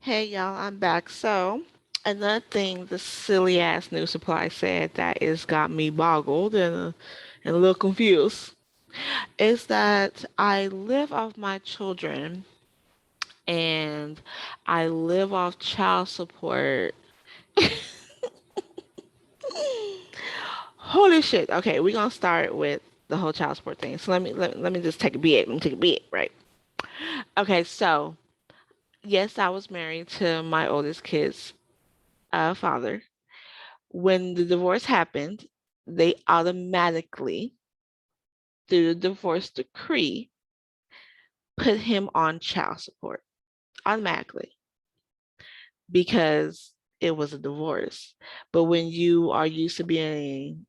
Hey y'all, I'm back. So, another thing the silly ass new supply said that is got me boggled and a little confused is that I live off my children and I live off child support. Holy shit. Okay, we're gonna start with the whole child support thing. So let me just take a beat. Let me take a beat, right? Okay, so yes, I was married to my oldest kid's father. When the divorce happened, they automatically, through the divorce decree, put him on child support automatically because it was a divorce. But when you are used to being,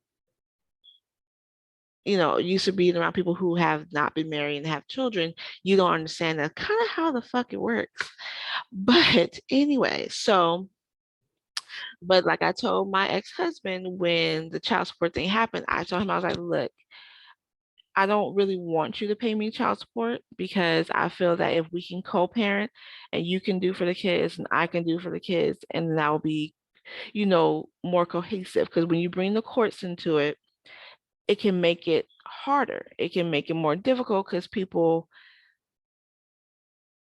used to being around people who have not been married and have children, you don't understand that kind of how the fuck it works. But anyway, but like I told my ex-husband when the child support thing happened, I told him, I was like, look, I don't really want you to pay me child support because I feel that if we can co-parent and you can do for the kids and I can do for the kids, and that will be, more cohesive. Because when you bring the courts into it, it can make it harder. It can make it more difficult because people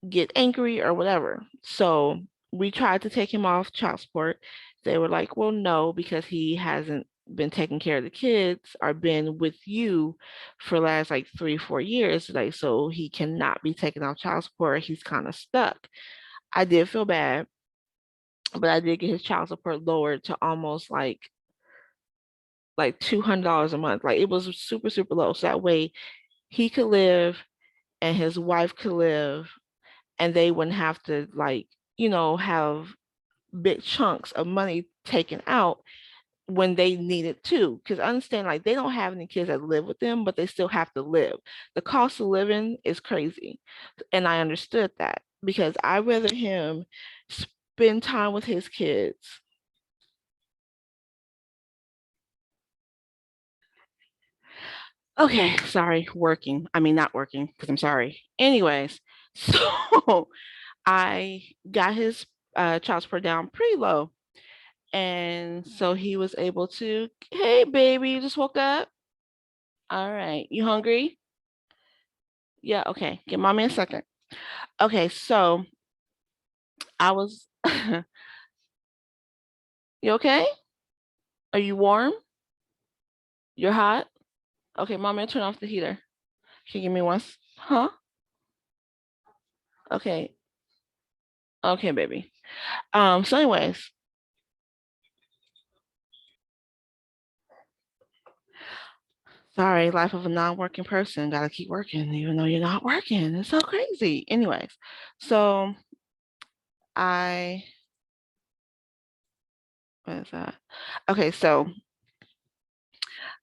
get angry or whatever. So we tried to take him off child support. They were like, well, no, because he hasn't been taking care of the kids or been with you for the last like 3, 4 years. Like, so he cannot be taken off child support. He's kind of stuck. I did feel bad, but I did get his child support lowered to almost like $200 a month. Like it was super, super low. So that way he could live and his wife could live and they wouldn't have to have big chunks of money taken out when they need it too. Because I understand, like, they don't have any kids that live with them, but they still have to live. The cost of living is crazy. And I understood that because I rather him spend time with his kids. Okay, sorry, working. I mean, not working because I'm sorry. Anyways, so I got his child support down pretty low. And so he was able to, hey, baby, you just woke up? All right. You hungry? Yeah, okay. Give mommy a second. Okay, so I was, you okay? Are you warm? You're hot? Okay, mommy, turn off the heater. Can you give me one? Huh? Okay. Okay, baby. So anyways, sorry, life of a non-working person. Gotta keep working even though you're not working. It's so crazy. Anyways, so I, what is that? Okay, so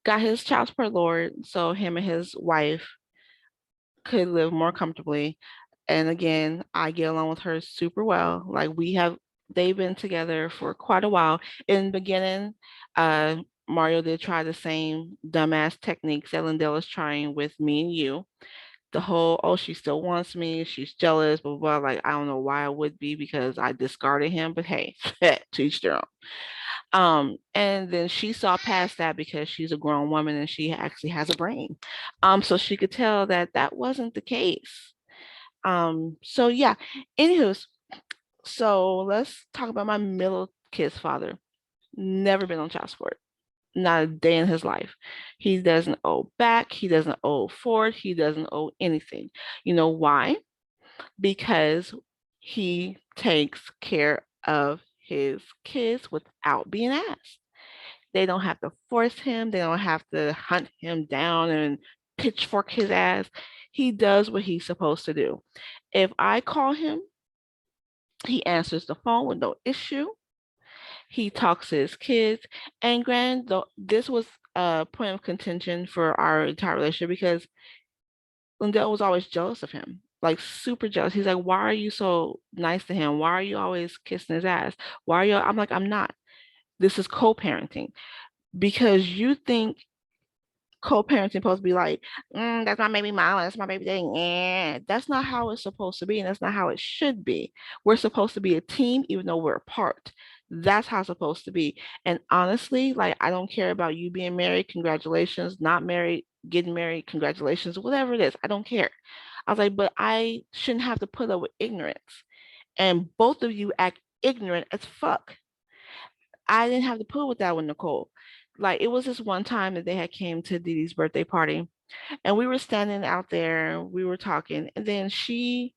got his child support lowered so him and his wife could live more comfortably. And again, I get along with her super well. Like they've been together for quite a while. In the beginning, uh, Mario did try the same dumbass techniques that Lindell is trying with me and you. The whole, oh, she still wants me, she's jealous, blah, blah, blah. Like, I don't know why I would be because I discarded him, but hey, to each their own. And then she saw past that because she's a grown woman and she actually has a brain. So she could tell that that wasn't the case. So yeah. Anywho, so let's talk about my middle kid's father. Never been on child support. Not a day in his life. He doesn't owe back. He doesn't owe forward. He doesn't owe anything. You know why? Because he takes care of his kids without being asked. They don't have to force him. They don't have to hunt him down and pitchfork his ass. He does what he's supposed to do. If I call him, he answers the phone with no issue. He talks to his kids. And granted, though, this was a point of contention for our entire relationship because Lindell was always jealous of him, like super jealous. He's like, why are you so nice to him? Why are you always kissing his ass? Why are you? I'm like, I'm not. This is co parenting because you think co-parenting supposed to be like, that's my baby mama, that's my baby daddy. That's not how it's supposed to be, and that's not how it should be. We're supposed to be a team, even though we're apart. That's how it's supposed to be. And honestly, like, I don't care about you being married, congratulations, not married, getting married, congratulations, whatever it is. I don't care. I was like, but I shouldn't have to put up with ignorance. And both of you act ignorant as fuck. I didn't have to put up with that with Nicole. Like, it was this one time that they had came to Didi's birthday party, and we were standing out there, we were talking, and then she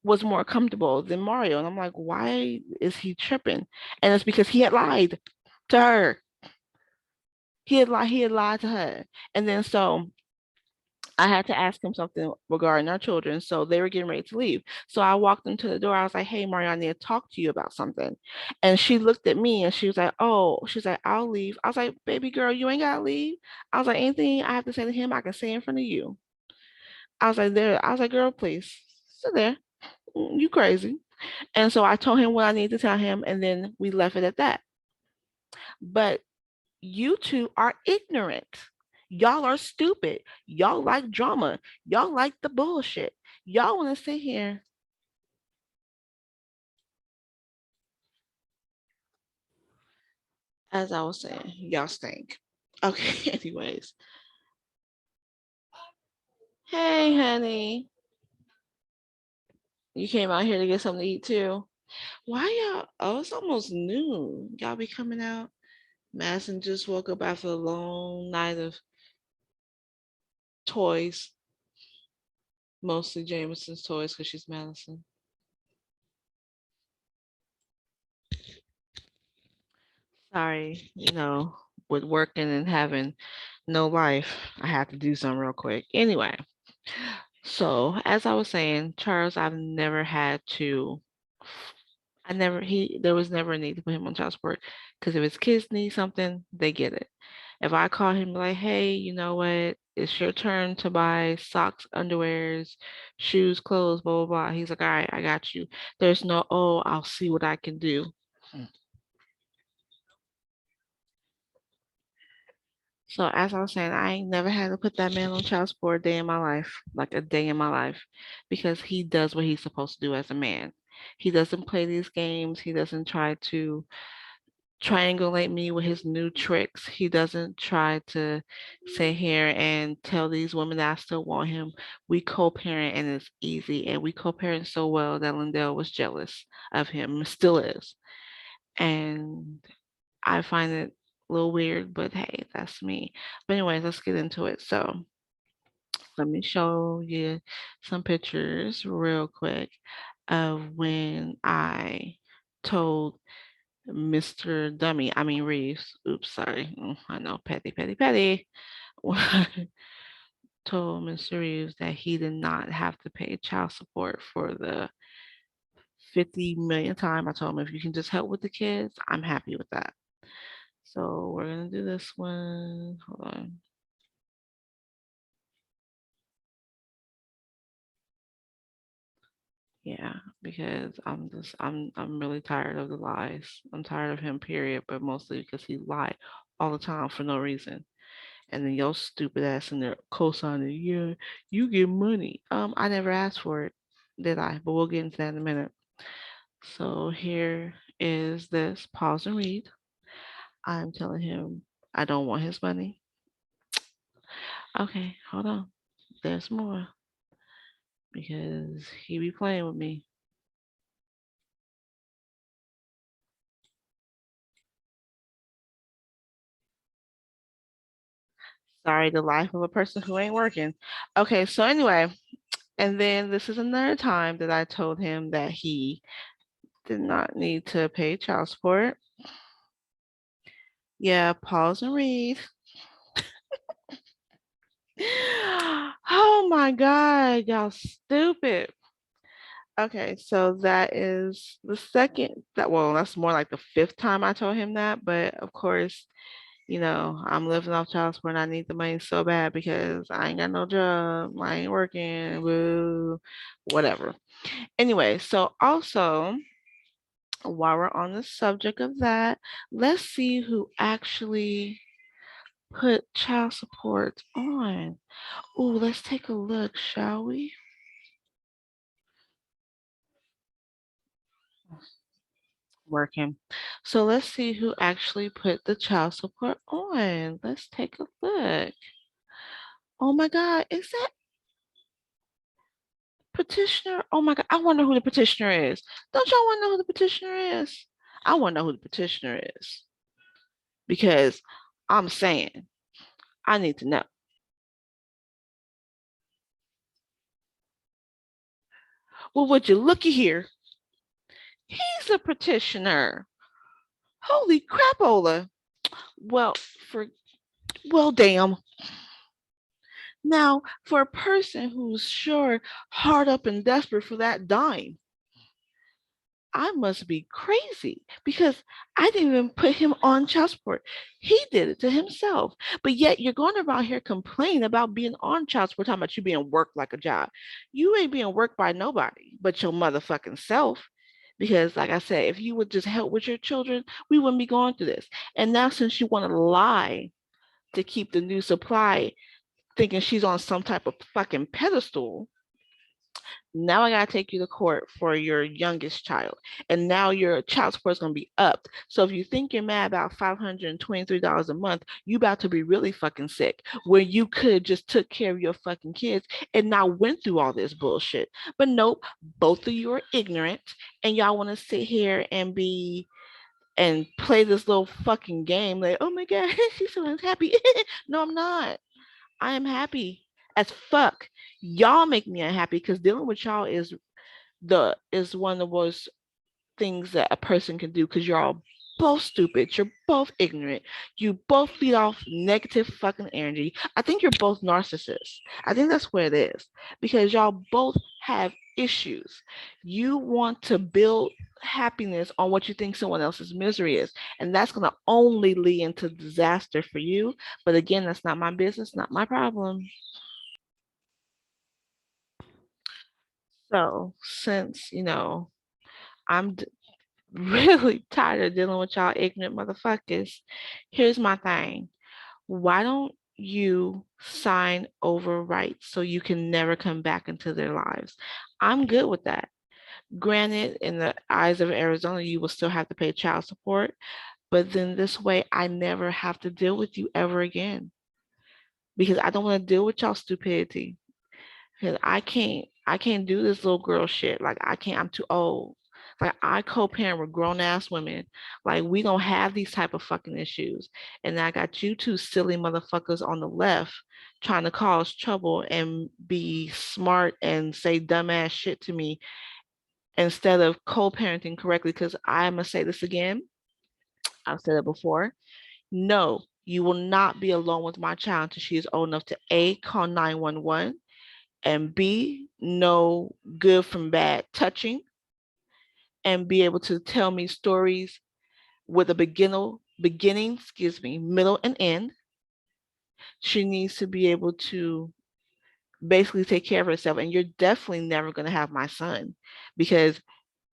was more comfortable than Mario. And I'm like, why is he tripping? And it's because he had lied to her. He had lied to her. And then so I had to ask him something regarding our children. So they were getting ready to leave. So I walked into the door. I was like, hey, Mario, I need to talk to you about something. And she looked at me and she was like, oh, she's like, I'll leave. I was like, baby girl, you ain't got to leave. I was like, anything I have to say to him, I can say in front of you. I was like, girl, please sit there. You crazy. And so I told him what I needed to tell him. And then we left it at that. But you two are ignorant. Y'all are stupid. Y'all like drama. Y'all like the bullshit. Y'all want to sit here. As I was saying, y'all stink. Okay, anyways. Hey, honey. You came out here to get something to eat too. Why y'all? Oh, it's almost noon. Y'all be coming out. Madison just woke up after a long night of toys, mostly Jameson's toys because she's Madison. Sorry, with working and having no life, I have to do something real quick. Anyway, so as I was saying, Charles, I've never had to. There was never a need to put him on child support because if his kids need something, they get it. If I call him like, hey, you know what? It's your turn to buy socks, underwears, shoes, clothes, blah, blah, blah. He's like, all right, I got you. There's no, oh, I'll see what I can do. So as I was saying, I ain't never had to put that man on child support a day in my life, like a day in my life, because he does what he's supposed to do as a man. He doesn't play these games. He doesn't try to triangulate me with his new tricks. He doesn't try to sit here and tell these women that I still want him. We co-parent and it's easy. And we co-parent so well that Lindell was jealous of him, still is. And I find it a little weird, but hey, that's me. But anyways, let's get into it. So let me show you some pictures real quick of when I told Mr. Dummy, I mean Reeves. Oops, sorry. I know, petty, petty, petty. Told Mr. Reeves that he did not have to pay child support for the 50 million time. I told him if you can just help with the kids, I'm happy with that. So we're gonna do this one. Hold on. Yeah, because I'm really tired of the lies. I'm tired of him, period, but mostly because he lied all the time for no reason. And then your stupid ass in there co-signing, yeah, you get money. I never asked for it, did I? But we'll get into that in a minute. So here is this. Pause and read. I'm telling him I don't want his money. Okay, hold on. There's more because he be playing with me. Sorry, the life of a person who ain't working. Okay, so anyway, and then this is another time that I told him that he did not need to pay child support. Yeah, pause and read. Oh my God, y'all stupid. Okay, so that is the second that well, that's more like the fifth time I told him that, but of course, I'm living off child support and I need the money so bad because I ain't got no job, I ain't working, boo, whatever. Anyway, so also while we're on the subject of that, let's see who actually put child support on? Ooh, let's take a look, shall we? Working. So let's see who actually put the child support on. Let's take a look. Oh my God, is that petitioner? Oh my God, I wonder who the petitioner is. Don't y'all want to know who the petitioner is? I want to know who the petitioner is because I'm saying I need to know. Well, would you looky here? He's a petitioner. Holy crapola. Well, for well, damn. Now, for a person who's sure hard up and desperate for that dime, I must be crazy because I didn't even put him on child support. He did it to himself. But yet you're going around here complaining about being on child support, talking about you being worked like a job. You ain't being worked by nobody but your motherfucking self. Because, like I said, if you would just help with your children, we wouldn't be going through this. And now, since you want to lie to keep the new supply, thinking she's on some type of fucking pedestal, now I gotta take you to court for your youngest child. And now your child support is gonna be upped. So if you think you're mad about $523 a month, you about to be really fucking sick. Where you could just took care of your fucking kids and not went through all this bullshit. But nope, both of you are ignorant and y'all wanna sit here and be and play this little fucking game like, oh my God, she's so unhappy. No, I'm not. I am happy as fuck. Y'all make me unhappy because dealing with y'all is one of the worst things that a person can do because you're all both stupid. You're both ignorant. You both feed off negative fucking energy. I think you're both narcissists. I think that's where it is because y'all both have issues. You want to build happiness on what you think someone else's misery is, and that's going to only lead into disaster for you. But again, that's not my business, not my problem. So, since I'm really tired of dealing with y'all ignorant motherfuckers. Here's my thing. Why don't you sign over rights so you can never come back into their lives? I'm good with that. Granted, in the eyes of Arizona, you will still have to pay child support, but then this way I never have to deal with you ever again because I don't want to deal with y'all stupidity. Cause I can't do this little girl shit. Like I can't, I'm too old. Like I co-parent with grown ass women. Like we don't have these type of fucking issues. And I got you two silly motherfuckers on the left trying to cause trouble and be smart and say dumbass shit to me instead of co-parenting correctly. Cause I'm gonna say this again. I've said it before. No, you will not be alone with my child until she is old enough to A, call 911 and B, know good from bad touching and be able to tell me stories with a middle and end. She needs to be able to basically take care of herself. And you're definitely never going to have my son because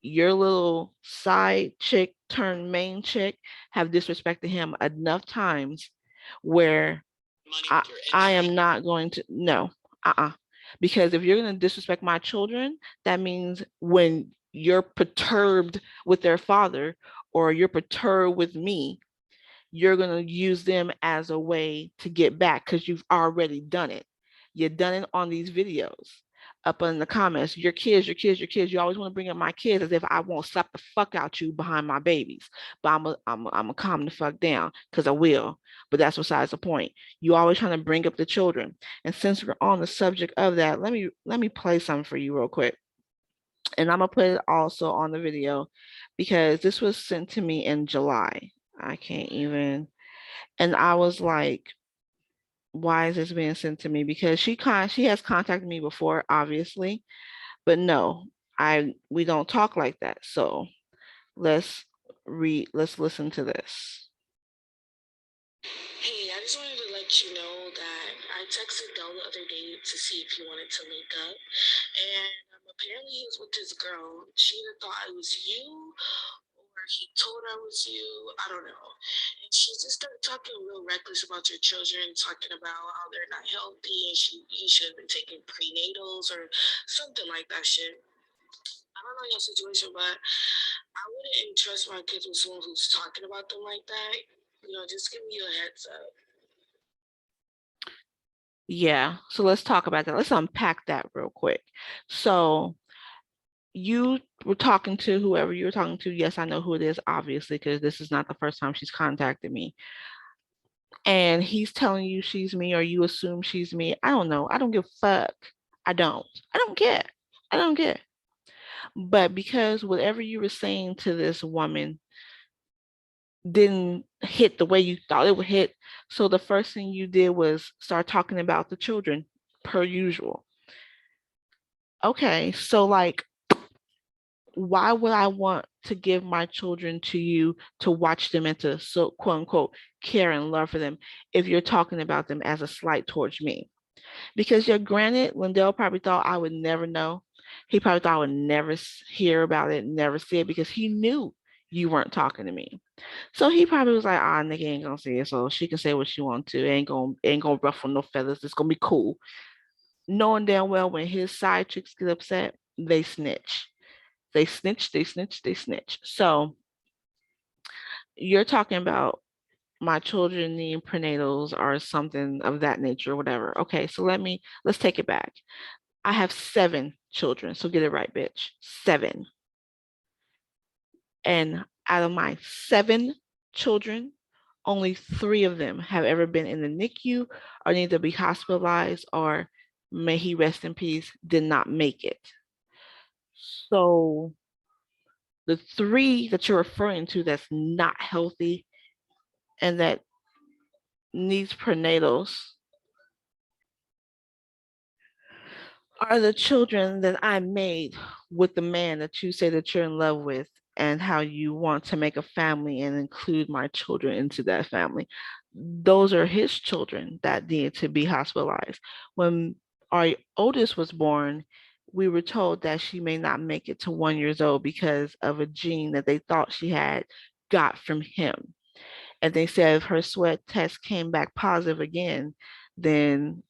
your little side chick turned main chick have disrespected him enough times where I am not going to, no, because if you're going to disrespect my children, that means when you're perturbed with their father or you're perturbed with me, you're going to use them as a way to get back because you've already done it. You've done it on these videos up in the comments. Your kids, your kids, your kids. You always want to bring up my kids as if I won't slap the fuck out you behind my babies. But I'm a calm the fuck down because I will. But that's besides the point. You always trying to bring up the children. And since we're on the subject of that, let me play something for you real quick. And I'm gonna put it also on the video because this was sent to me in July. I can't even. And I was like, why is this being sent to me? Because she has contacted me before, obviously, but no, we don't talk like that. So let's listen to this. Hey, I just wanted to let you know that I texted Del the other day to see if he wanted to link up, and apparently he was with this girl. She either thought I was you or he told her it was you. I don't know. And she just started talking real reckless about your children, talking about how they're not healthy and you should have been taking prenatals or something like that shit. I don't know your situation, but I wouldn't entrust my kids with someone who's talking about them like that. Just give me a heads up. Yeah, so let's talk about that. Let's unpack that real quick. So you were talking to whoever you were talking to. Yes, I know who it is, obviously, because this is not the first time she's contacted me. And he's telling you she's me, or you assume she's me. I don't know. I don't give a fuck. I don't. I don't care. I don't care. But because whatever you were saying to this woman didn't hit the way you thought it would hit, so the first thing you did was start talking about the children, per usual. Okay, so like, why would I want to give my children to you to watch them and to, so quote unquote, care and love for them if you're talking about them as a slight towards me? Because you're granted, Lindell probably thought I would never know. He probably thought I would never hear about it, never see it, because he knew you weren't talking to me. So he probably was like, ah, nigga ain't gonna see it, so she can say what she want to. Ain't gonna ruffle no feathers. It's gonna be cool. Knowing damn well when his side chicks get upset, they snitch. They snitch, they snitch, they snitch. So you're talking about my children needing prenatals or something of that nature, or whatever. Okay, so let's take it back. I have 7 children, so get it right, bitch. 7. And out of my 7 children, only 3 of them have ever been in the NICU or need to be hospitalized, or may he rest in peace, did not make it. So the 3 that you're referring to that's not healthy and that needs prenatals are the children that I made with the man that you say that you're in love with, and how you want to make a family and include my children into that family. Those are his children that needed to be hospitalized. When our oldest was born, we were told that she may not make it to 1 years old because of a gene that they thought she had got from him. And they said if her sweat test came back positive again, then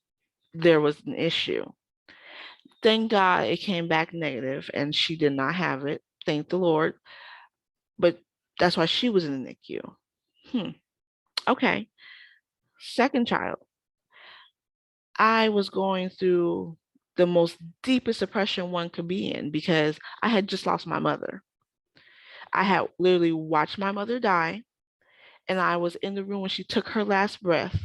there was an issue. Thank God it came back negative and she did not have it. Thank the Lord. But that's why she was in the NICU. Okay. Second child. I was going through the most deepest depression one could be in because I had just lost my mother. I had literally watched my mother die, and I was in the room when she took her last breath.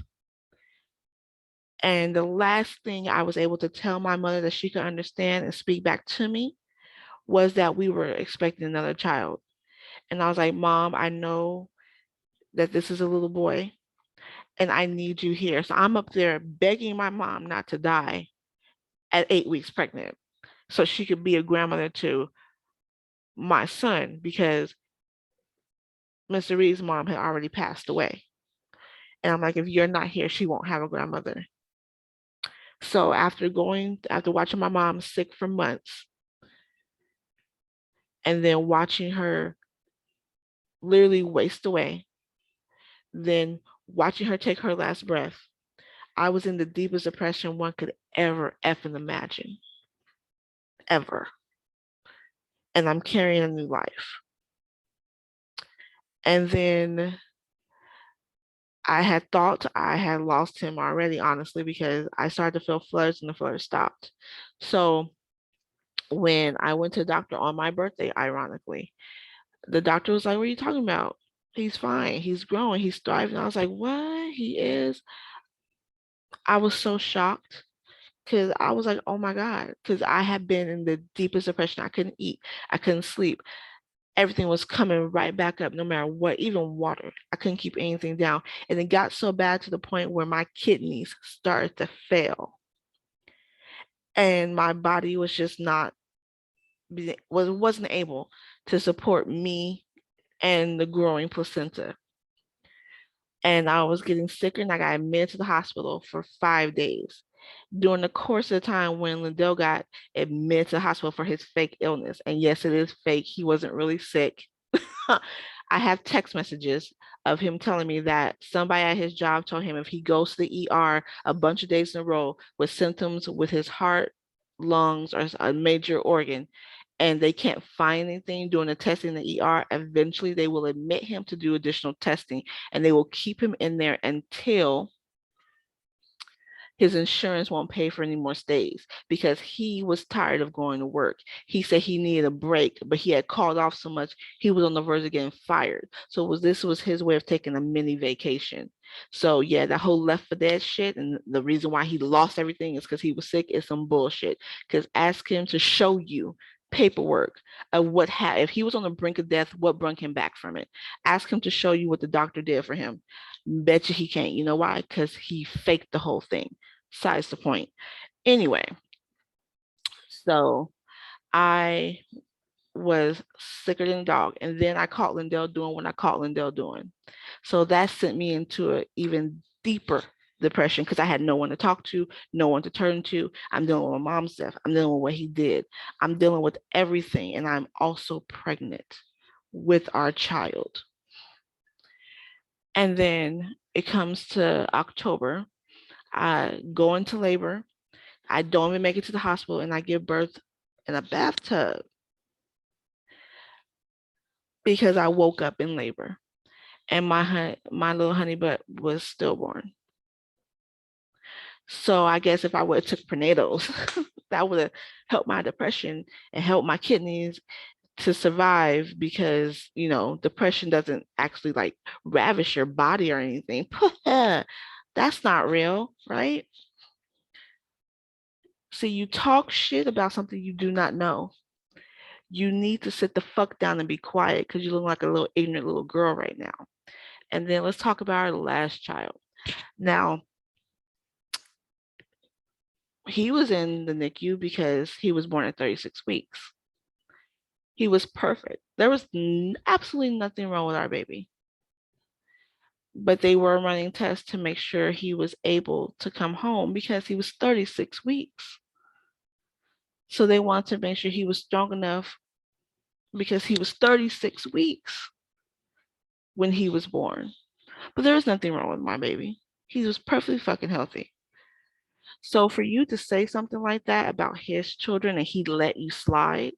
And the last thing I was able to tell my mother that she could understand and speak back to me was that we were expecting another child. And I was like, Mom, I know that this is a little boy and I need you here. So I'm up there begging my mom not to die at 8 weeks pregnant so she could be a grandmother to my son, because Mr. Reed's mom had already passed away. And I'm like, if you're not here, she won't have a grandmother. So after watching my mom sick for months and then watching her literally waste away, then watching her take her last breath, I was in the deepest depression one could ever effing imagine. Ever. And I'm carrying a new life. And then I had thought I had lost him already, honestly, because I started to feel floods and the floods stopped. So when I went to the doctor on my birthday, ironically, the doctor was like, what are you talking about? He's fine. He's growing. He's thriving. I was like, what? He is? I was so shocked because I was like, oh my God, because I had been in the deepest depression. I couldn't eat. I couldn't sleep. Everything was coming right back up, no matter what, even water. I couldn't keep anything down. And it got so bad to the point where my kidneys started to fail. And my body was just not, wasn't able to support me and the growing placenta. And I was getting sicker and I got admitted to the hospital for 5 days. During the course of the time when Lindell got admitted to the hospital for his fake illness, and yes, it is fake, he wasn't really sick. I have text messages of him telling me that somebody at his job told him if he goes to the ER a bunch of days in a row with symptoms with his heart, lungs, or a major organ, and they can't find anything doing the testing in the ER, eventually they will admit him to do additional testing and they will keep him in there until his insurance won't pay for any more stays because he was tired of going to work. He said he needed a break, but he had called off so much he was on the verge of getting fired. So this was his way of taking a mini vacation. So yeah, that whole left for dead shit and the reason why he lost everything is because he was sick is some bullshit. Because ask him to show you paperwork of what if he was on the brink of death, what brought him back from it. Ask him to show you what the doctor did for him. Bet you he can't. You know why? Because he faked the whole thing. Besides the point. Anyway, so I was sicker than a dog. And then I caught Lindell doing what I caught Lindell doing. So that sent me into an even deeper depression because I had no one to talk to, no one to turn to. I'm dealing with my mom's death. I'm dealing with what he did. I'm dealing with everything. And I'm also pregnant with our child. And then it comes to October. I go into labor. I don't even make it to the hospital and I give birth in a bathtub because I woke up in labor and my little honey butt was stillborn. So I guess if I would have took prenatals, that would have helped my depression and helped my kidneys to survive because, you know, depression doesn't actually like ravish your body or anything. That's not real, right? See, you talk shit about something you do not know. You need to sit the fuck down and be quiet because you look like a little ignorant little girl right now. And then let's talk about our last child. Now, he was in the NICU because he was born at 36 weeks. He was perfect. There was absolutely nothing wrong with our baby. But they were running tests to make sure he was able to come home because he was 36 weeks. So they wanted to make sure he was strong enough because he was 36 weeks when he was born. But there was nothing wrong with my baby. He was perfectly fucking healthy. So for you to say something like that about his children and he let you slide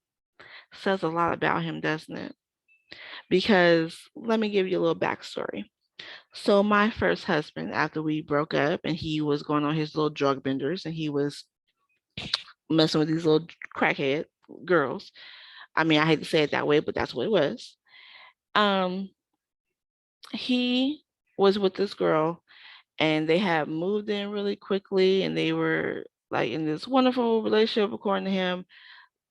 says a lot about him, doesn't it? Because let me give you a little backstory. So my first husband, after we broke up and he was going on his little drug benders and he was messing with these little crackhead girls. I mean, I hate to say it that way, but that's what it was. Um, he was with this girl and they had moved in really quickly and they were like in this wonderful relationship according to him.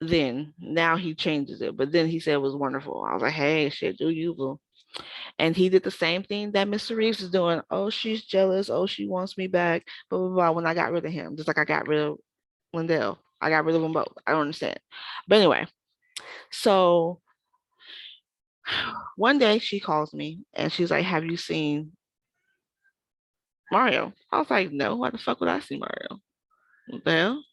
Then now he changes it, but then he said it was wonderful. I was like, hey, shit, do you, boo? And he did the same thing that Mr. Reeves is doing. Oh, she's jealous. Oh, she wants me back. Blah blah blah. When I got rid of him, just like I got rid of Lindell, I got rid of them both. I don't understand. But anyway, so one day she calls me and she's like, "Have you seen Mario?" I was like, "No. Why the fuck would I see Mario?" What the hell?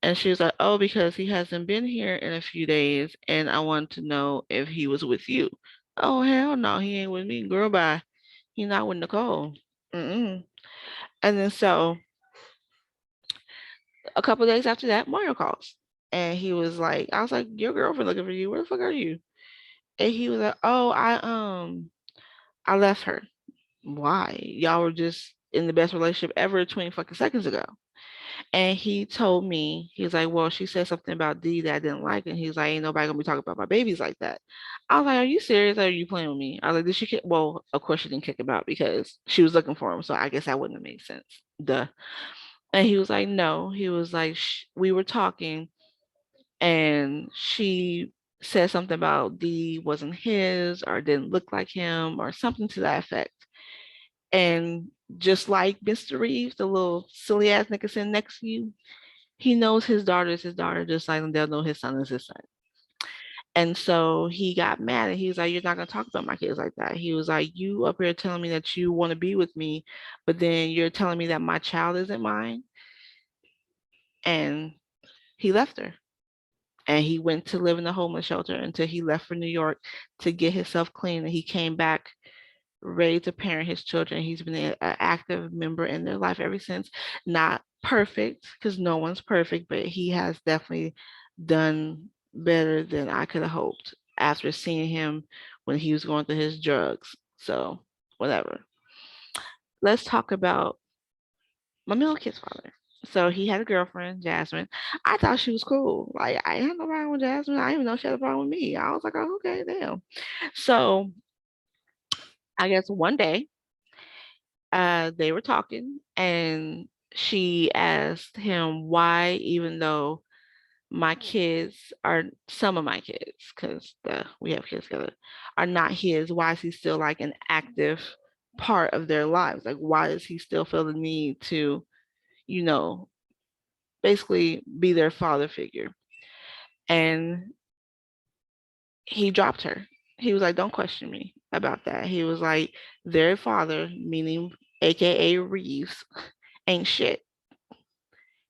And she was like, "Oh, because he hasn't been here in a few days, and I want to know if he was with you." Oh, hell no, he ain't with me. Girl, bye. He not with Nicole. Mm-mm. And then so a couple days after that, Mario calls. And he was like, I was like, your girlfriend looking for you. Where the fuck are you? And he was like, oh, I left her. Why? Y'all were just in the best relationship ever 20 fucking seconds ago. And he told me, he's like, well, she said something about D that I didn't like. And he's like, ain't nobody gonna be talking about my babies like that. I was like, are you serious or are you playing with me? I was like, did she kick? Well, of course she didn't kick him out because she was looking for him. So I guess that wouldn't have made sense. Duh. And he was like, no. He was like, we were talking and she said something about D wasn't his or didn't look like him or something to that effect. And just like Mr. Reeves, the little silly ass nigga sitting next to you, he knows his daughter is his daughter, just like they'll know his son is his son. And so he got mad and he was like, you're not going to talk about my kids like that. He was like, you up here telling me that you want to be with me, but then you're telling me that my child isn't mine. And he left her. and he went to live in a homeless shelter until he left for New York to get himself clean. And he came back ready to parent his children. He's been an active member in their life ever since. Not perfect, because no one's perfect, but he has definitely done better than I could have hoped after seeing him when he was going through his drugs. So, whatever. Let's talk about my middle kid's father. So he had a girlfriend, Jasmine. I thought she was cool. Like I had no problem with Jasmine. I didn't even know she had a problem with me. I was like, oh, okay, damn. So I guess one day, they were talking, and she asked him why, even though my kids are some of my kids, because we have kids together, are not his. Why is he still like an active part of their lives? Like, why does he still feel the need to, you know, basically be their father figure? And he dropped her. He was like, don't question me about that. He was like, their father, meaning AKA Reeves, ain't shit.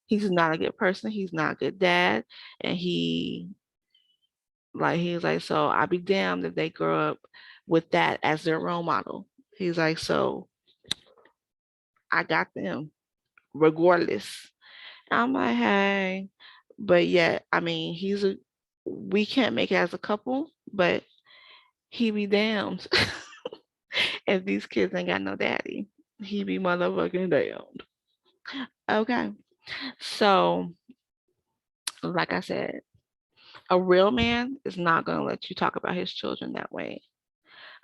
He's not a good person. He's not a good dad. And he was like, so I'd be damned if they grow up with that as their role model. He's like, so I got them regardless. I'm like, hey, but yet, I mean, we can't make it as a couple, but he be damned if these kids ain't got no daddy. He be motherfucking damned. Okay. So, like I said, a real man is not going to let you talk about his children that way.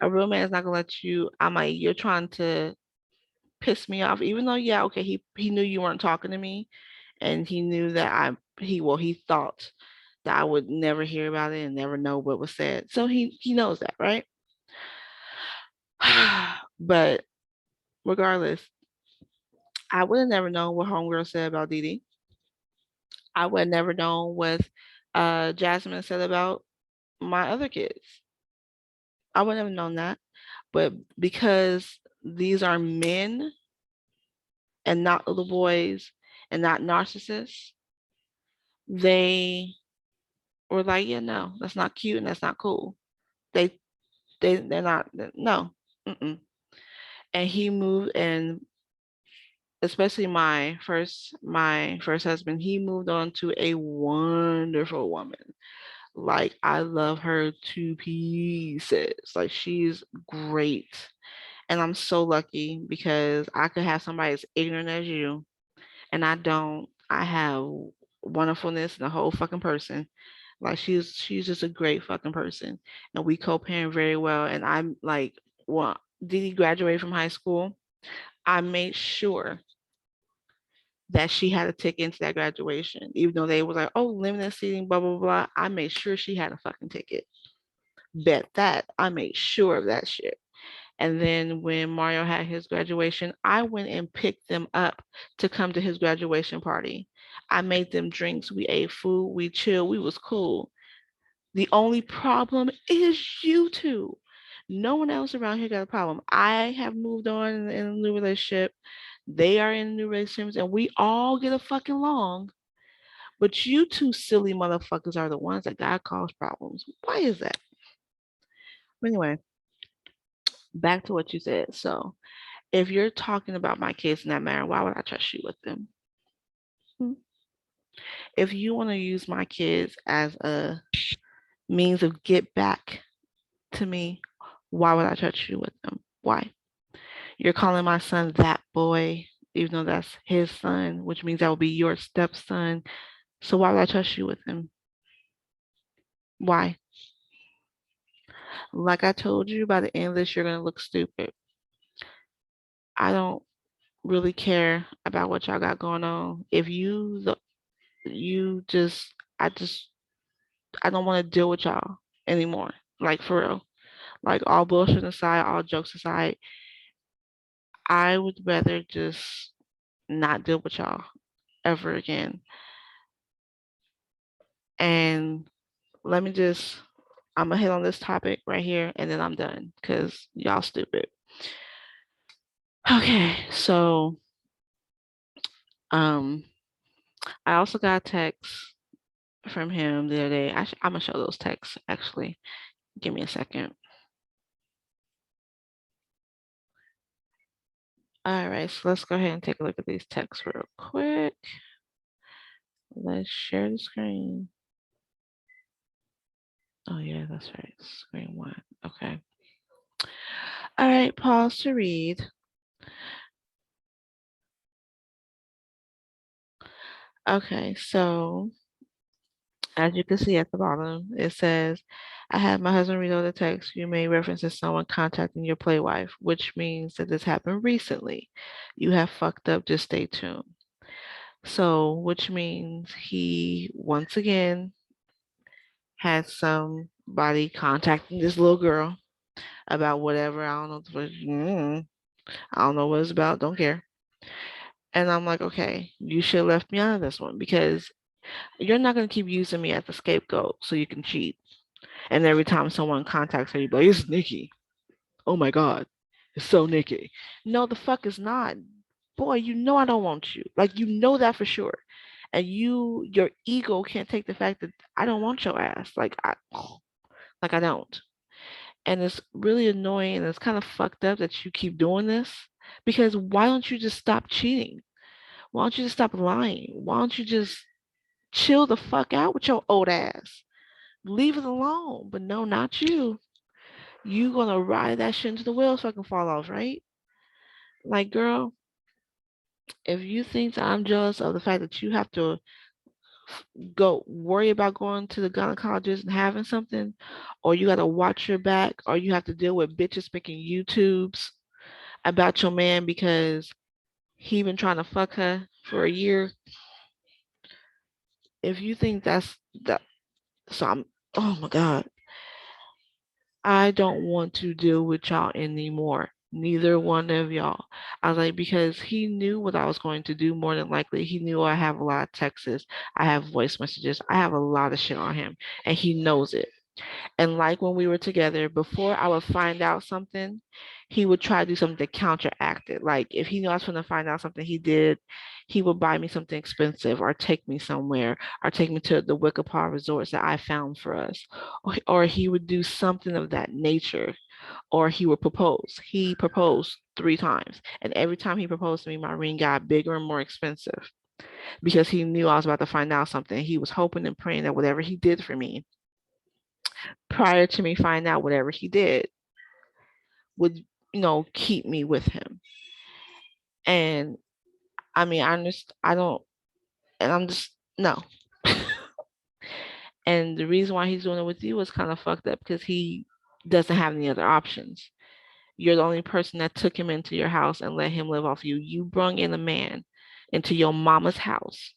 A real man is not going to let you, I'm like, you're trying to piss me off, even though, yeah, okay, he knew you weren't talking to me, and he knew that he thought that I would never hear about it and never know what was said. So he knows that, right? But regardless, I would have never known what Homegirl said about Dee Dee. I would have never known what Jasmine said about my other kids. I wouldn't have known that. But because these are men and not little boys and not narcissists, they were like, yeah, no, that's not cute and that's not cool. They they're not, no. Mm-mm. And he moved, and especially my first husband, he moved on to a wonderful woman. Like I love her to pieces. Like she's great. And I'm so lucky because I could have somebody as ignorant as you, and I don't. I have wonderfulness in the whole fucking person. Like she's just a great fucking person, and we co-parent very well. And I'm like, well, did he graduate from high school? I made sure that she had a ticket into that graduation, even though they was like, oh, limited seating, blah blah blah. I made sure she had a fucking ticket. Bet that I made sure of that shit. And then when Mario had his graduation, I went and picked them up to come to his graduation party. I made them drinks. We ate food. We chilled. We was cool. The only problem is you two. No one else around here got a problem. I have moved on in a new relationship. They are in new relationships, and we all get a fucking along. But you two silly motherfuckers are the ones that God cause problems. Why is that? Anyway, back to what you said. So, if you're talking about my kids in that manner, why would I trust you with them? Hmm. If you want to use my kids as a means of get back to me, why would I trust you with them? Why? You're calling my son that boy, even though that's his son, which means that will be your stepson. So why would I trust you with him? Why? Like I told you, by the end of this, you're going to look stupid. I don't really care about what y'all got going on. If you just, I don't want to deal with y'all anymore. Like for real. Like all bullshit aside, all jokes aside, I would rather just not deal with y'all ever again. And let me just, I'm gonna hit on this topic right here and then I'm done because y'all stupid. Okay, so um I also got a text from him the other day. I'm gonna show those texts actually. Give me a second. All right, so let's go ahead and take a look at these texts real quick. Let's share the screen. Oh yeah, that's right. Screen one. Okay. All right, pause to read. Okay, so as you can see at the bottom, it says, I had my husband read all the text. You made reference to someone contacting your play wife, which means that this happened recently. You have fucked up. Just stay tuned. So, which means he once again had somebody contacting this little girl about whatever. I don't know. I don't know what it's about. Don't care. And I'm like, okay, you should have left me out of this one because you're not going to keep using me as the scapegoat so you can cheat. And every time someone contacts her, you're like, it's Nikki. Oh my God. It's so Nikki. No, the fuck is not. Boy, you know I don't want you. Like, you know that for sure. And your ego can't take the fact that I don't want your ass. Like I don't. And it's really annoying and it's kind of fucked up that you keep doing this because why don't you just stop cheating? Why don't you just stop lying? Why don't you just chill the fuck out with your old ass? Leave it alone. But no, not you. You gonna ride that shit into the wheels so I can fall off, right? Like, girl, if you think that I'm jealous of the fact that you have to go worry about going to the gynecologist and having something, or you gotta watch your back, or you have to deal with bitches making YouTubes about your man because he been trying to fuck her for a year. If you think that's that, so I'm, oh my God, I don't want to deal with y'all anymore. Neither one of y'all. I was like, because he knew what I was going to do more than likely. He knew I have a lot of texts, I have voice messages, I have a lot of shit on him, and he knows it. And like when we were together, before I would find out something, he would try to do something to counteract it. Like if he knew I was going to find out something he did, he would buy me something expensive or take me somewhere or take me to the Wickapar resorts that I found for us. Or he would do something of that nature. Or he would propose. He proposed 3 times. And every time he proposed to me, my ring got bigger and more expensive because he knew I was about to find out something. He was hoping and praying that whatever he did for me prior to me finding out whatever he did would, keep me with him. And I mean, I understand, I don't, and I'm just, no. And the reason why he's doing it with you is kind of fucked up because he doesn't have any other options. You're the only person that took him into your house and let him live off you. You brung in a man into your mama's house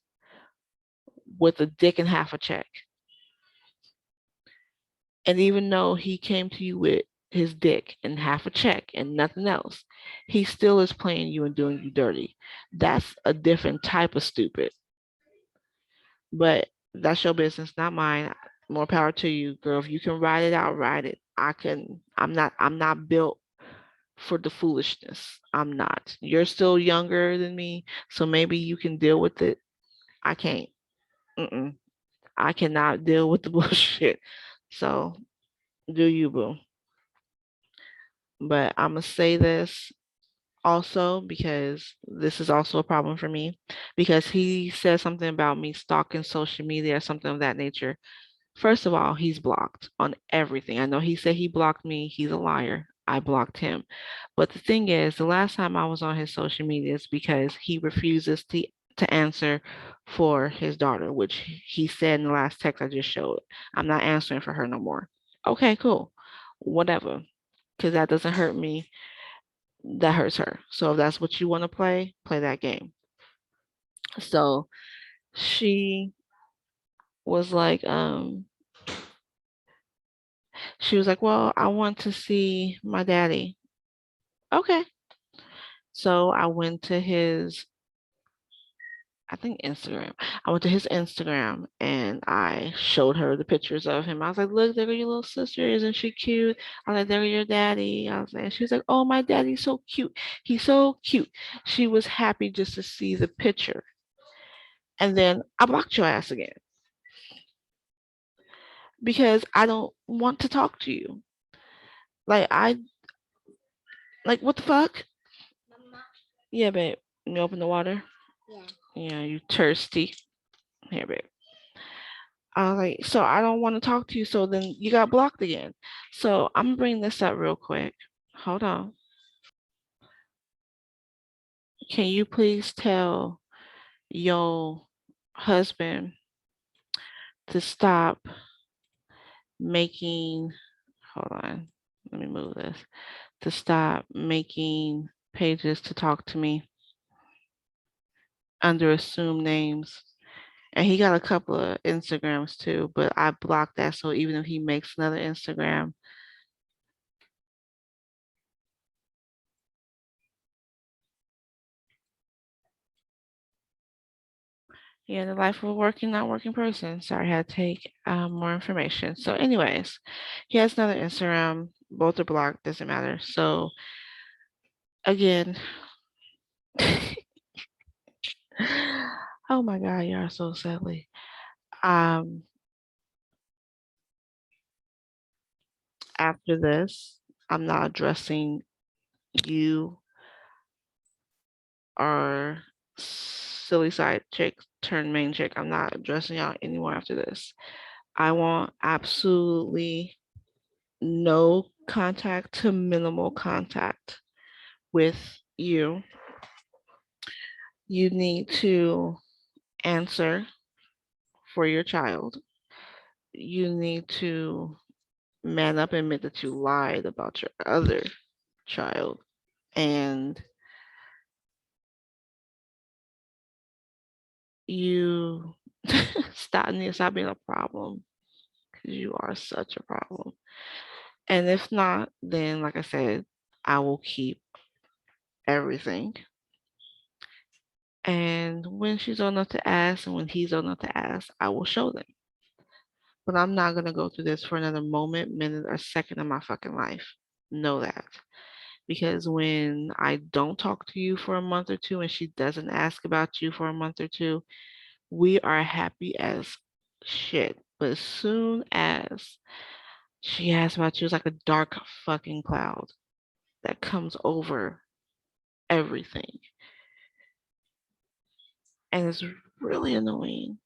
with a dick and half a check. And even though he came to you with his dick and half a check and nothing else, he still is playing you and doing you dirty. That's a different type of stupid. But that's your business, not mine. More power to you, girl. If you can ride it out, ride it. I'm not built for the foolishness. I'm not. You're still younger than me, so maybe you can deal with it. I can't. Mm-mm. I cannot deal with the bullshit. So do you, boo. But I'm gonna say this also because this is also a problem for me because he said something about me stalking social media or something of that nature. First of all, he's blocked on everything. I know he said he blocked me. He's a liar. I blocked him. But the thing is, the last time I was on his social media is because he refuses to answer for his daughter, which he said in the last text I just showed. I'm not answering for her no more. Okay, cool. Whatever. Because that doesn't hurt me. That hurts her. So if that's what you want to play, play that game. So she was like, she was like, well, I want to see my daddy. Okay. So I went to his, I think Instagram. I went to his Instagram and I showed her the pictures of him. I was like, look, there go your little sister. Isn't she cute? I was like, there go your daddy. I was like, she was like, oh, my daddy's so cute. He's so cute. She was happy just to see the picture. And then I blocked your ass again. because I don't want to talk to you. Like what the fuck? Mama. Yeah, babe. You open the water? Yeah. Yeah, you thirsty. Here, babe. I was like, so I don't want to talk to you. So then you got blocked again. So I'm gonna bring this up real quick. Hold on. Can you please tell your husband to stop making, hold on, let me move this, to stop making pages to talk to me under assumed names. And he got a couple of Instagrams too, but I blocked that. So even if he makes another Instagram, yeah, the life of a working, not working person. Sorry, I had to take more information. So, anyways, he has another Instagram. Both are blocked. Doesn't matter. So, again, oh my God, you are so silly. After this, I'm not addressing you or silly side chick turn main chick. I'm not addressing y'all anymore after this. I want absolutely no contact to minimal contact with you. You need to answer for your child. You need to man up and admit that you lied about your other child. And you stop being a problem because you are such a problem. And if not, then like I said, I will keep everything. And when she's old enough to ask and when he's old enough to ask, I will show them. But I'm not gonna go through this for another moment, minute, or second of my fucking life. Know that. Because when I don't talk to you for a month or two and she doesn't ask about you for a month or two, we are happy as shit. But as soon as she asks about you, it's like a dark fucking cloud that comes over everything. And it's really annoying.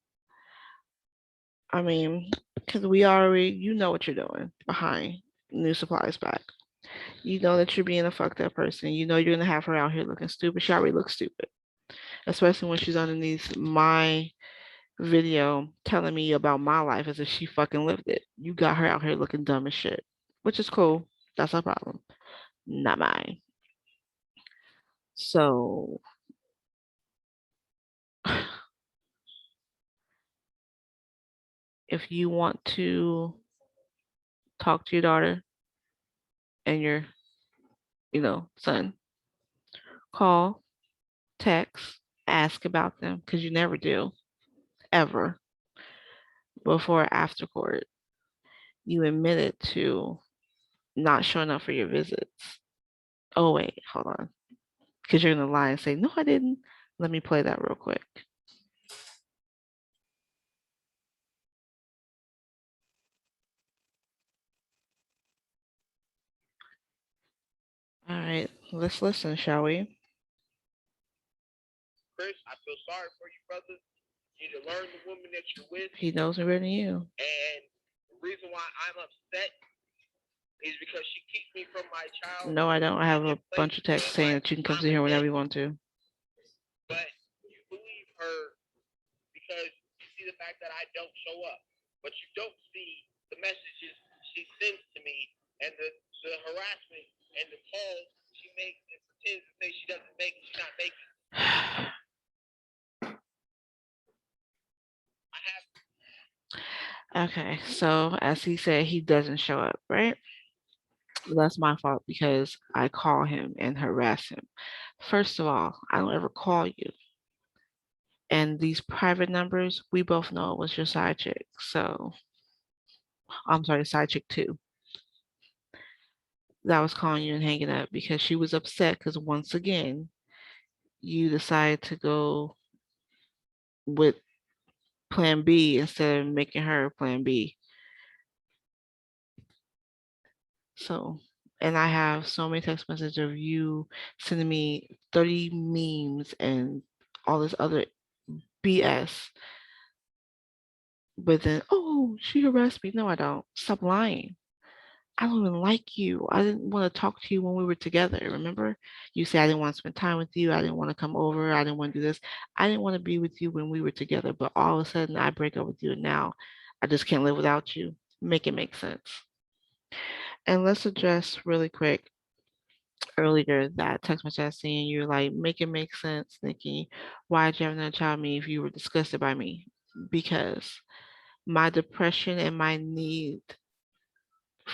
I mean, because you know what you're doing behind new supplies back. You know that you're being a fucked up person. You know you're gonna have her out here looking stupid. She already looks stupid, especially when she's underneath my video telling me about my life as if she fucking lived it. You got her out here looking dumb as shit, which is cool. That's her problem, not mine. So, if you want to talk to your daughter and your, son, call, text, ask about them because you never do, ever, before or after court. You admitted to not showing up for your visits. Oh, wait, hold on. Because you're going to lie and say, no, I didn't. Let me play that real quick. All right, let's listen, shall we? Chris, I feel sorry for you, brother. You need to learn the woman that you're with. He knows me better than you. And the reason why I'm upset is because she keeps me from my child. No, I don't. I have a bunch of texts saying that you can come to here whenever you want to. But you believe her because you see the fact that I don't show up. But you don't see the messages she sends to me and the harassment and the calls she makes and pretends to say she doesn't make, she's not making. Okay, so as he said, he doesn't show up, right? That's my fault because I call him and harass him. First of all, I don't ever call you. And these private numbers, we both know it was your side chick. So, I'm sorry, side chick two. That was calling you and hanging up because she was upset because once again, you decided to go with plan B instead of making her plan B. So, and I have so many text messages of you sending me 30 memes and all this other BS. But then, oh, she harassed me. No, I don't. Stop lying. I don't even like you. I didn't want to talk to you when we were together. Remember? You said I didn't want to spend time with you. I didn't want to come over. I didn't want to do this. I didn't want to be with you when we were together. But all of a sudden, I break up with you, and now I just can't live without you. Make it make sense. And let's address really quick earlier that text message I seen. You're like, make it make sense, Nikki. Why'd you have another child with me if you were disgusted by me? Because my depression and my need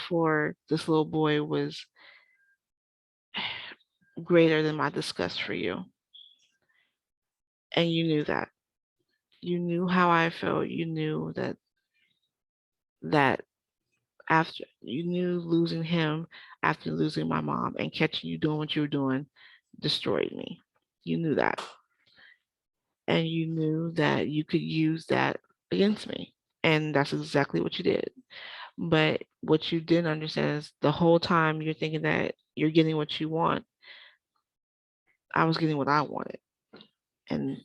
for this little boy was greater than my disgust for you. And you knew that. You knew how I felt. You knew that after you knew losing him after losing my mom and catching you doing what you were doing destroyed me. You knew that. And you knew that you could use that against me. And that's exactly what you did. But what you didn't understand is the whole time you're thinking that you're getting what you want, I was getting what I wanted. And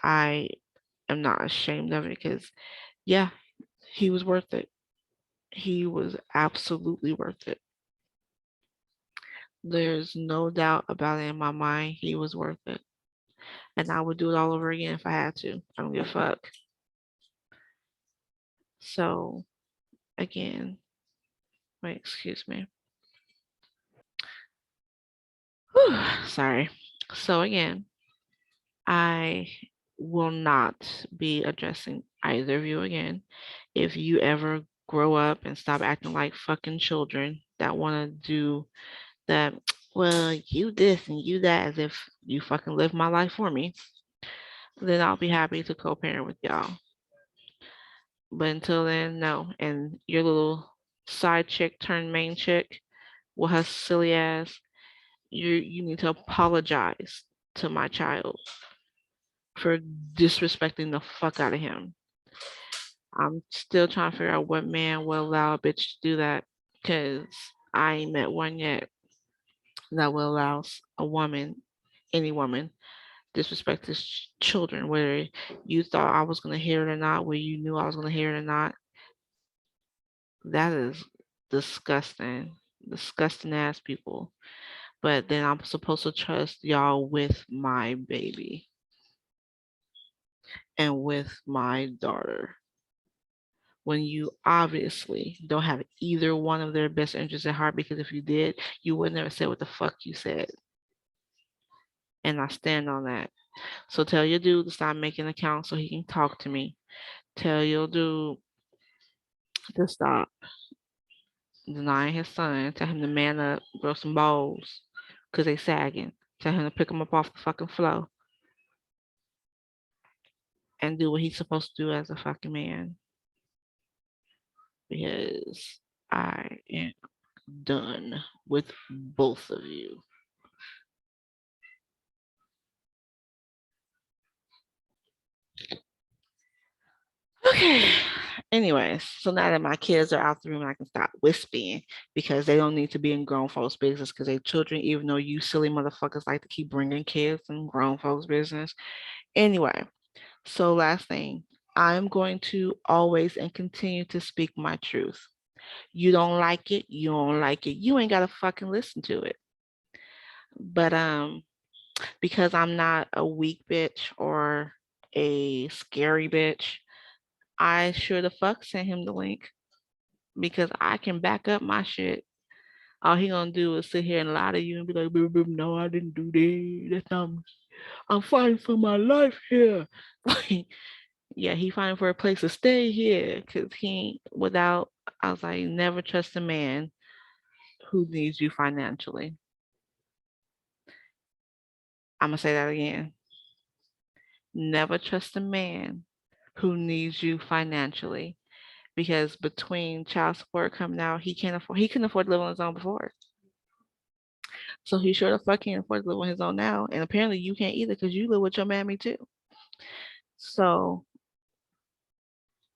I am not ashamed of it because, yeah, he was worth it. He was absolutely worth it. There's no doubt about it in my mind. He was worth it. And I would do it all over again if I had to. I don't give a fuck. So, again, wait, excuse me. Whew, sorry. So, again, I will not be addressing either of you again. If you ever grow up and stop acting like fucking children that want to do that, well, you this and you that, as if you fucking live my life for me, then I'll be happy to co-parent with y'all. But until then, no. And your little side chick turned main chick with her silly ass, you need to apologize to my child for disrespecting the fuck out of him. I'm still trying to figure out what man will allow a bitch to do that, because I ain't met one yet that will allow a woman, any woman, disrespect his children, whether you thought I was going to hear it or not, whether you knew I was going to hear it or not. That is disgusting. Disgusting ass people. But then I'm supposed to trust y'all with my baby and with my daughter, when you obviously don't have either one of their best interests at heart, because if you did, you would never say what the fuck you said. And I stand on that. So tell your dude to stop making accounts so he can talk to me. Tell your dude to stop denying his son. Tell him to man up, grow some balls, because they sagging. Tell him to pick him up off the fucking floor and do what he's supposed to do as a fucking man. Because I am done with both of you. Okay. Anyways, so now that my kids are out the room, I can stop whispering because they don't need to be in grown folks' business because they're children, even though you silly motherfuckers like to keep bringing kids in grown folks' business. Anyway, so last thing, I'm going to always and continue to speak my truth. You don't like it, you don't like it. You ain't gotta fucking listen to it. But because I'm not a weak bitch or a scary bitch, I sure the fuck sent him the link because I can back up my shit. All he gonna do is sit here and lie to you and be like, "Baby, baby, no, I didn't do that. That's not me. I'm fighting for my life here." Yeah, he fighting for a place to stay here because he without. I was like, never trust a man who needs you financially. I'm gonna say that again. Never trust a man who needs you financially, because between child support coming out, he couldn't afford to live on his own before. So he sure the fuck can't afford to live on his own now. And apparently you can't either because you live with your mammy too. So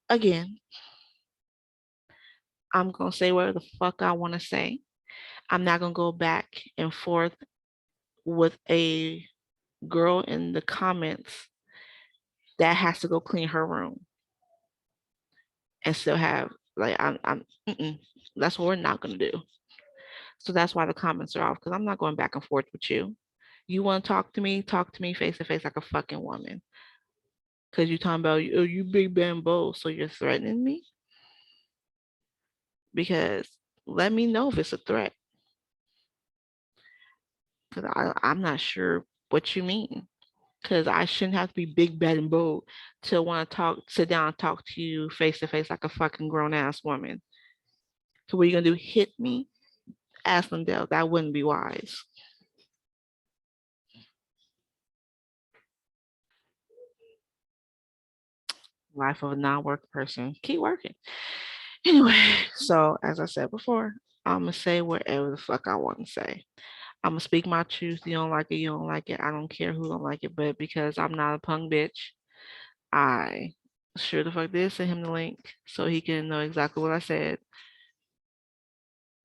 again, I'm gonna say whatever the fuck I wanna say. I'm not gonna go back and forth with a girl in the comments that has to go clean her room and still have like that's what we're not gonna do. So that's why the comments are off because I'm not going back and forth with you. You want to talk to me face to face like a fucking woman. Because you talking about oh, you big bamboo, so you're threatening me. Because let me know if it's a threat. Because I'm not sure what you mean. Because I shouldn't have to be big, bad, and bold to want to sit down and talk to you face to face like a fucking grown ass woman. So what are you gonna do? Hit me? Ask Lindell. That wouldn't be wise. Life of a non-work person. Keep working. Anyway, so as I said before, I'm gonna say whatever the fuck I want to say. I'm gonna speak my truth. You don't like it, you don't like it. I don't care who don't like it, but because I'm not a punk bitch, I sure the fuck did send him the link so he can know exactly what I said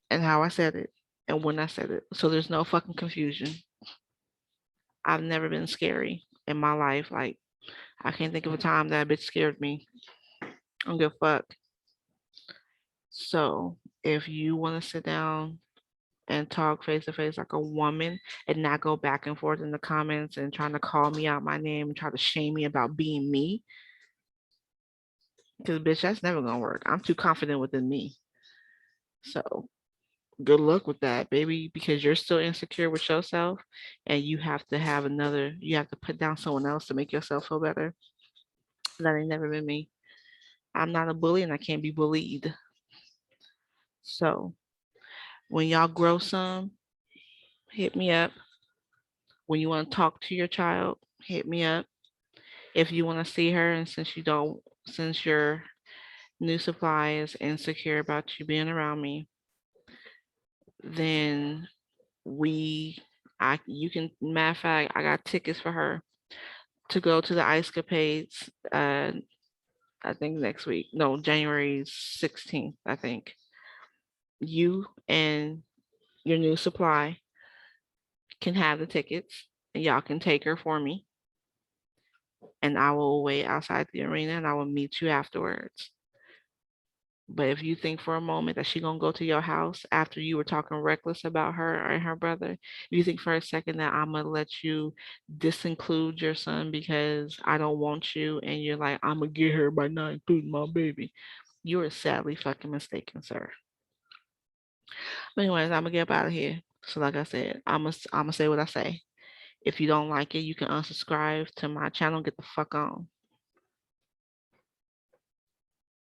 and how I said it and when I said it. So there's no fucking confusion. I've never been scary in my life. Like I can't think of a time that a bitch scared me. I don't give a fuck. So if you want to sit down and talk face to face like a woman and not go back and forth in the comments and trying to call me out my name and try to shame me about being me, because bitch, that's never gonna work. I'm too confident within me. So good luck with that, baby, because you're still insecure with yourself and you have to put down someone else to make yourself feel better. That ain't never been me. I'm not a bully and I can't be bullied. So when y'all grow some, hit me up. When you want to talk to your child, hit me up. If you want to see her, and since your new supply is insecure about you being around me, then you can, matter of fact, I got tickets for her to go to the Ice Capades, I think next week. No, January 16th, I think. You and your new supply can have the tickets and y'all can take her for me. And I will wait outside the arena and I will meet you afterwards. But if you think for a moment that she gonna go to your house after you were talking reckless about her and her brother, if you think for a second that I'm gonna let you disinclude your son because I don't want you, and you're like, I'm gonna get her by not including my baby, you are sadly fucking mistaken, sir. But anyways, I'm gonna get up out of here. So like I said, I'm gonna say what I say. If you don't like it, you can unsubscribe to my channel. Get the fuck on.